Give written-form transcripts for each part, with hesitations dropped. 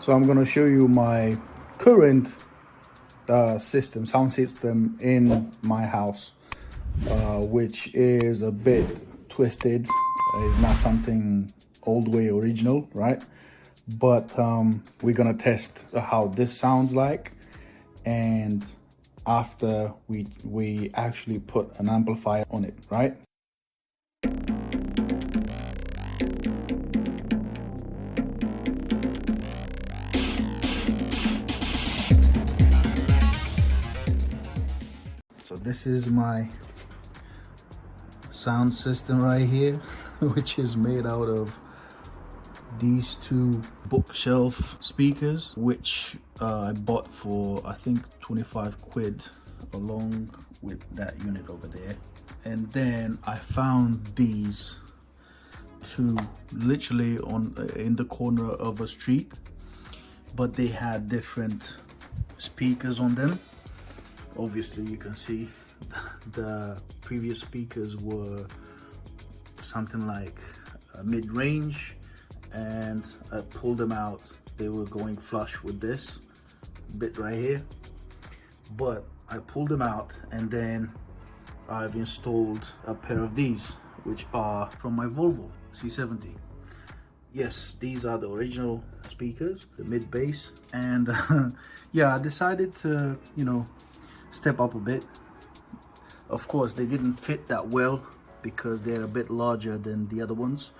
So I'm gonna show you my current sound system in my house, which is a bit twisted. It's not something old way original, right? But we're gonna test how this sounds like, and after we actually put an amplifier on it, right? So this is my sound system right here, which is made out of these two bookshelf speakers, which I bought for I think 25 quid along with that unit over there. And then I found these two literally in the corner of a street, but they had different speakers on them. Obviously you can see the previous speakers were something like mid-range, and I pulled them out. They were going flush with this bit right here, but I pulled them out, and then I've installed a pair of these, which are from my Volvo C70. Yes, these are the original speakers, the mid bass. And yeah, I decided to, you know, step up a bit. Of course, they didn't fit that well because they're a bit larger than the other ones.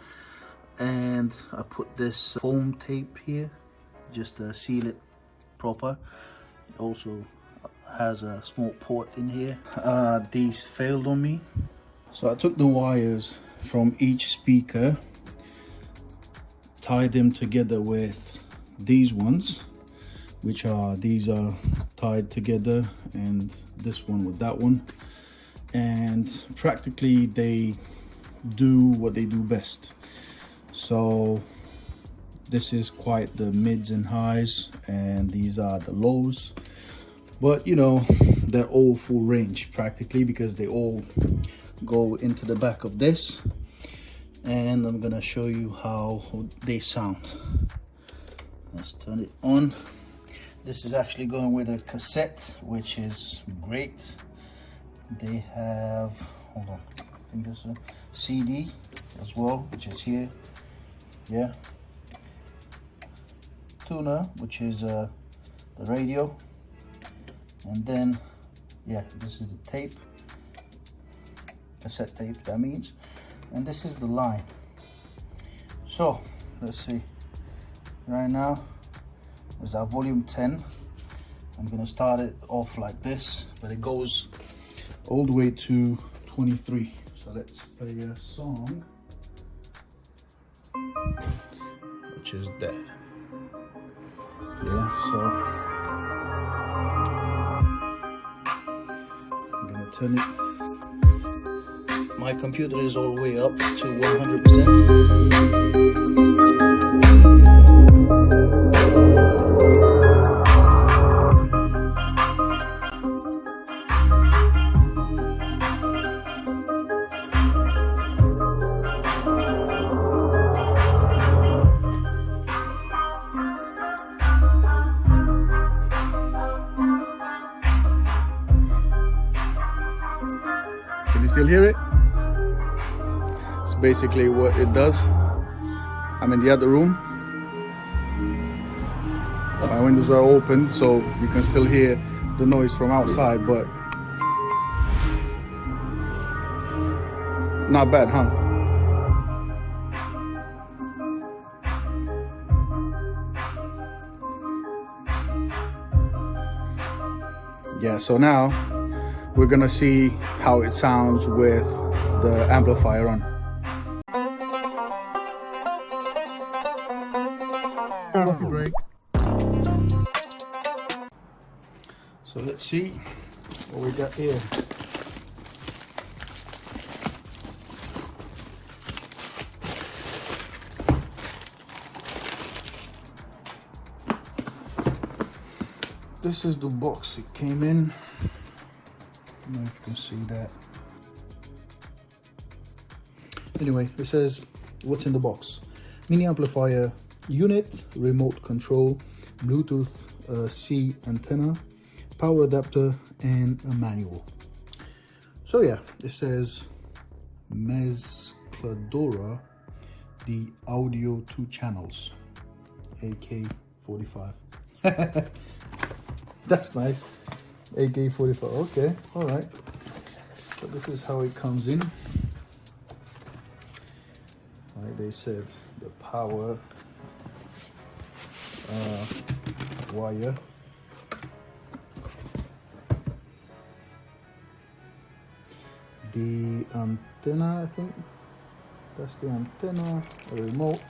And I put this foam tape here just to seal it proper. It also has a small port in here. These failed on me, so I took the wires from each speaker, tied them together with these ones, which are, these are tied together, and this one with that one, and practically they do what they do best. So this is quite the mids and highs, and these are the lows, but you know, they're all full range practically because they all go into the back of this. And I'm gonna show you how they sound. Let's turn it on. This is actually going with a cassette, which is great. They have, hold on, I think there's a CD as well, which is here. Yeah, tuner, which is the radio, and then yeah, this is the tape, cassette tape, that means, and this is the line. So let's see, right now is our volume 10. I'm gonna start it off like this, but it goes all the way to 23. So let's play a song, which is that. Yeah, so I'm gonna turn it. My computer is all the way up to 100%. Can you still hear it? It's basically what it does. I'm in the other room. My windows are open, so you can still hear the noise from outside, but not bad, huh? Yeah, so now we're gonna see how it sounds with the amplifier on. Coffee break. So let's see what we got here. This is the box it came in. I don't know if you can see that. Anyway, it says what's in the box. Mini amplifier, unit, remote control, Bluetooth C antenna, power adapter, and a manual. So yeah, it says Mescladora, the audio 2 channels, AK-45. That's nice. AK-45. Okay, all right. So this is how it comes in. Like they said, the power wire. The antenna, I think that's the antenna, the remote,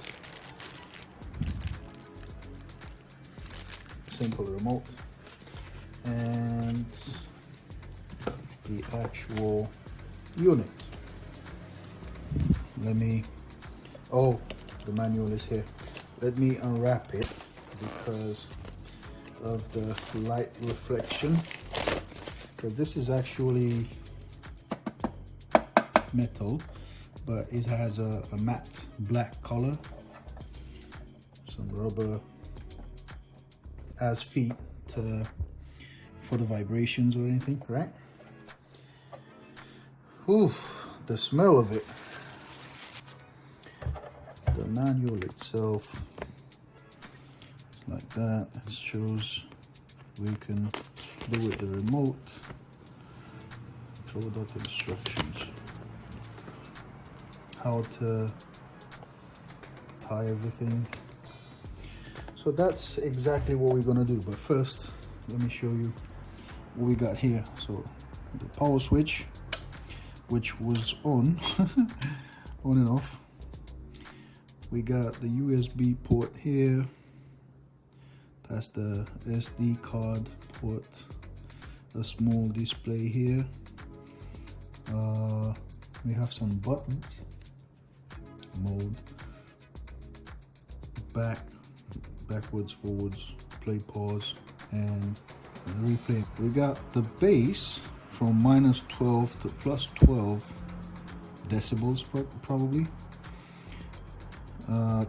simple remote, and the actual unit. Let me, oh, the manual is here. Let me unwrap it because of the light reflection, because this is actually metal, but it has a matte black color, some rubber as feet for the vibrations or anything, right? Oof, the smell of it. The manual itself is like that. It shows we can do with the remote. Product instructions, how to tie everything. So that's exactly what we're gonna do. But first, let me show you what we got here. So the power switch, which was on, on and off. We got the USB port here. That's the SD card port. A small display here. We have some buttons. Mode, backwards, forwards, play, pause, and replay. We got the bass from -12 to +12 decibels probably.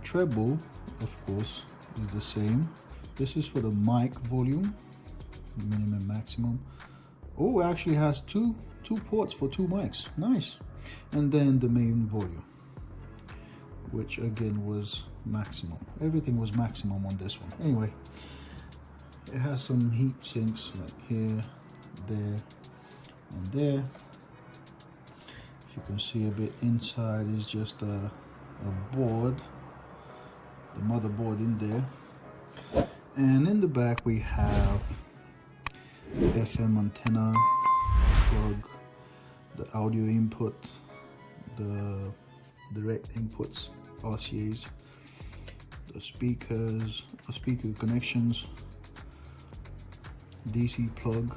Treble, of course, is the same. This is for the mic volume, minimum, maximum. Oh, it actually has two ports for 2 mics. Nice. And then the main volume, which again was maximum. Everything was maximum on this one. Anyway, it has some heat sinks like here, there, and there. If you can see a bit inside is just a board, the motherboard in there. And in the back we have FM antenna, plug, the audio input, the direct inputs, RCAs, the speakers, speaker connections, DC plug,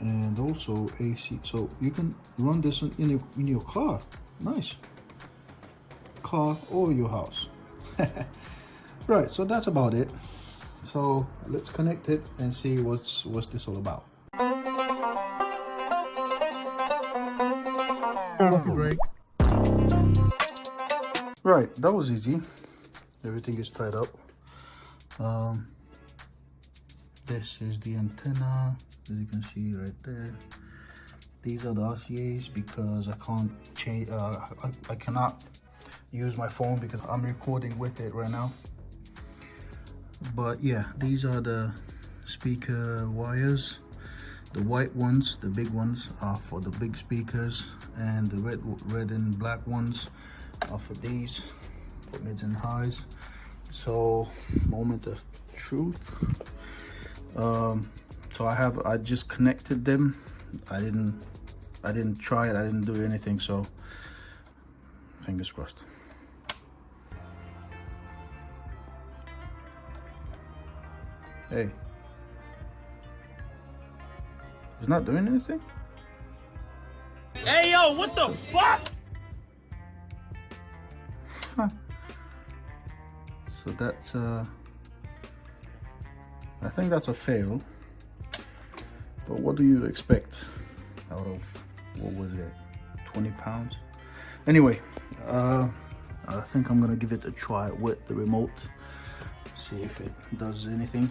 and also AC. So you can run this in your car. Nice. Car or your house. Right, so that's about it. So let's connect it and see what's this all about. Coffee break. Right, that was easy. Everything is tied up. This is the antenna, as you can see right there. These are the RCAs because I can't change. I cannot use my phone because I'm recording with it right now. But yeah, these are the speaker wires. The white ones, the big ones, are for the big speakers, and the red and black ones are for these, for mids and highs. So, moment of truth. So I just connected them. I didn't try it. I didn't do anything. So, fingers crossed. Hey. It's not doing anything? Hey, yo, what the fuck? Huh. So that's, I think that's a fail. But what do you expect out of, what was it, 20 pounds? Anyway, I think I'm gonna give it a try with the remote, see if it does anything.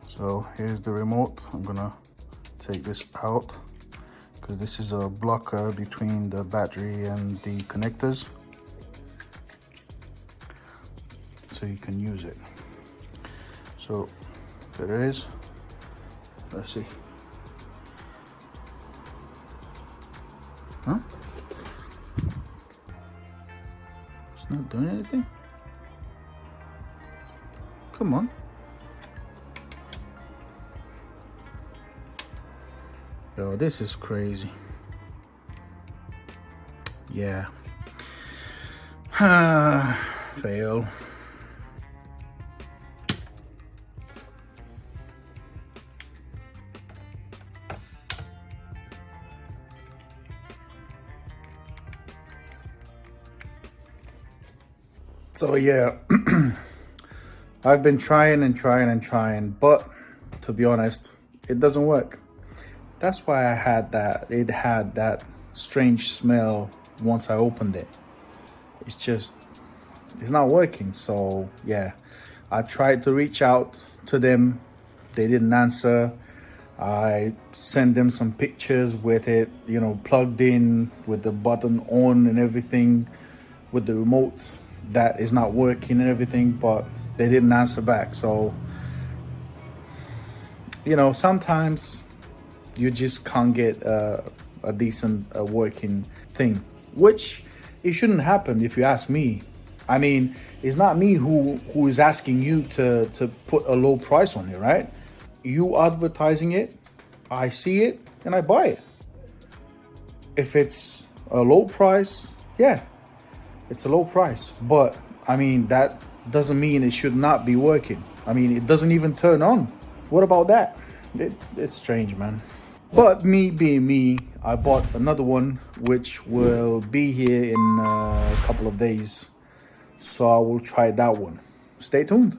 So here's the remote. I'm gonna take this out because this is a blocker between the battery and the connectors, so you can use it. So there it is. Let's see. Huh? It's not doing anything? Come on. Yo, this is crazy. Yeah. Fail. So yeah, I've been trying and trying, but to be honest, it doesn't work. That's why I had that, it had that strange smell once I opened it. It's not working. So yeah, I tried to reach out to them. They didn't answer. I sent them some pictures with it, you know, plugged in with the button on and everything, with the remote that is not working and everything, but they didn't answer back. So, you know, sometimes you just can't get a decent working thing, which it shouldn't happen if you ask me. I mean, it's not me who is asking you to put a low price on it, right? You advertising it, I see it, and I buy it. If it's a low price, yeah, it's a low price. But I mean, that doesn't mean it should not be working. I mean, it doesn't even turn on. What about that? It's strange, man. But me being me, I bought another one which will be here in a couple of days, so I will try that one. Stay tuned.